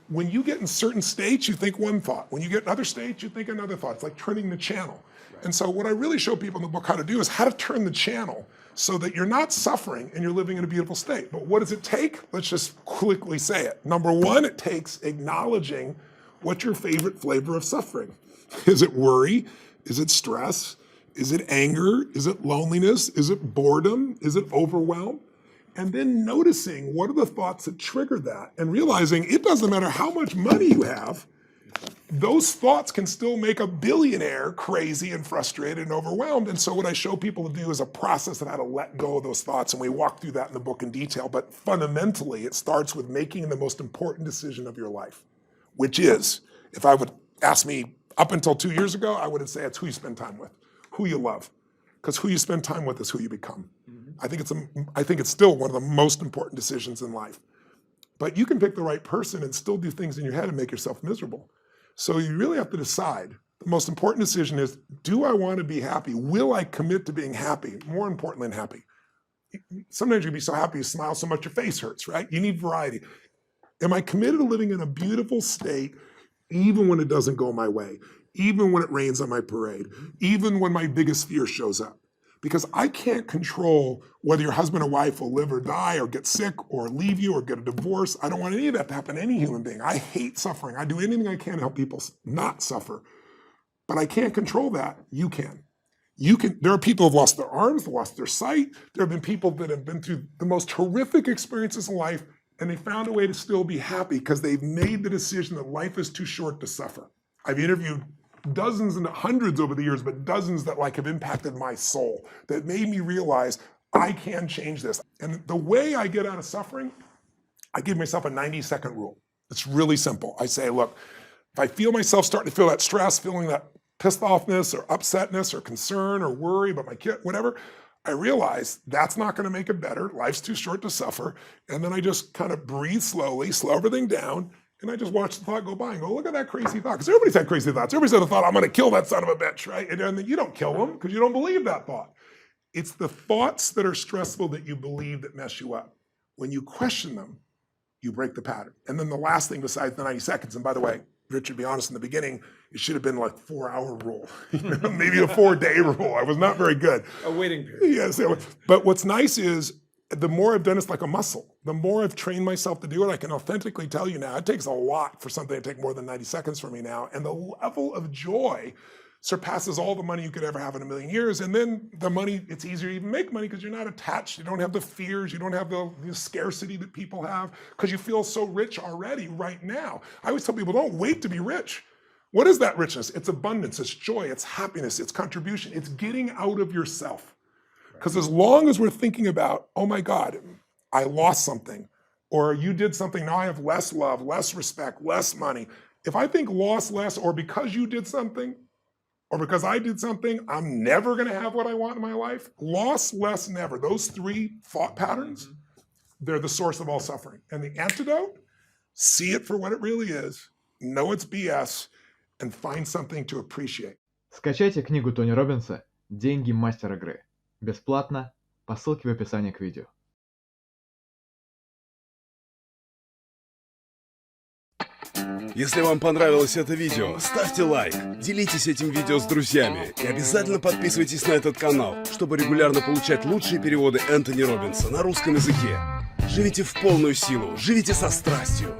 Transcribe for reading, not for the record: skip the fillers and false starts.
when you get in certain states, you think one thought. When you get in other states, you think another thought. It's like turning the channel. Right. And so what I really show people in the book how to do is how to turn the channel so that you're not suffering and you're living in a beautiful state. But what does it take? Let's just quickly say it. Number one, it takes acknowledging what's your favorite flavor of suffering. Is it worry? Is it stress? Is it anger? Is it loneliness? Is it boredom? Is it overwhelm? And then noticing what are the thoughts that trigger that and realizing it doesn't matter how much money you have, those thoughts can still make a billionaire crazy and frustrated and overwhelmed. And so what I show people to do is a process of how to let go of those thoughts. And we walk through that in the book in detail. But fundamentally, it starts with making the most important decision of your life, which is, if I would ask me up until 2 years ago, I would say it's who you spend time with, who you love. Because who you spend time with is who you become. I think it's still one of the most important decisions in life. But you can pick the right person and still do things in your head and make yourself miserable. So you really have to decide. The most important decision is, do I want to be happy? Will I commit to being happy? More importantly than happy. Sometimes you can be so happy you smile so much your face hurts, right? You need variety. Am I committed to living in a beautiful state even when it doesn't go my way? Even when it rains on my parade? Even when my biggest fear shows up? Because I can't control whether your husband or wife will live or die or get sick or leave you or get a divorce. I don't want any of that to happen to any human being. I hate suffering. I do anything I can to help people not suffer. But I can't control that. You can. There are people who have lost their arms, lost their sight. There have been people that have been through the most horrific experiences in life, and they found a way to still be happy because they've made the decision that life is too short to suffer. I've interviewed dozens and hundreds over the years, but dozens that have impacted my soul, that made me realize I can change this. And the way I get out of suffering, I give myself a 90-second rule. It's really simple. I say, look, if I feel myself starting to feel that stress, feeling that pissed offness or upsetness or concern or worry about my kid, whatever, I realize that's not going to make it better. Life's too short to suffer. And then I just kind of breathe slowly, slow everything down, and I just watch the thought go by and go, look at that crazy thought. Because everybody's had crazy thoughts. Everybody's had a thought, I'm going to kill that son of a bitch, right? And then you don't kill them because you don't believe that thought. It's the thoughts that are stressful that you believe that mess you up. When you question them, you break the pattern. And then the last thing besides the 90 seconds, and by the way, Richard, be honest, in the beginning, it should have been like 4-hour rule, maybe a 4-day rule. I was not very good. A waiting period. Yes, but what's nice is the more I've done it's like a muscle. The more I've trained myself to do it, I can authentically tell you now, it takes a lot for something to take more than 90 seconds for me now. And the level of joy surpasses all the money you could ever have in a million years. And then the money, it's easier to even make money because you're not attached. You don't have the fears. You don't have the scarcity that people have because you feel so rich already right now. I always tell people, don't wait to be rich. What is that richness? It's abundance, it's joy, it's happiness, it's contribution. It's getting out of yourself. Because as long as we're thinking about, oh my God, I lost something, or you did something, now I have less love, less respect, less money. If I think lost less, or because you did something, or because I did something, I'm never gonna have what I want in my life. Loss, less, never. Those 3 thought patterns, they're the source of all suffering. And the antidote, see it for what it really is, know it's BS, and find something to appreciate. Скачайте книгу Тони Роббинса «Деньги. Мастер игры» бесплатно по ссылке в описании к видео. Если вам понравилось это видео, ставьте лайк, делитесь этим видео с друзьями и обязательно подписывайтесь на этот канал, чтобы регулярно получать лучшие переводы Энтони Роббинса на русском языке. Живите в полную силу, живите со страстью.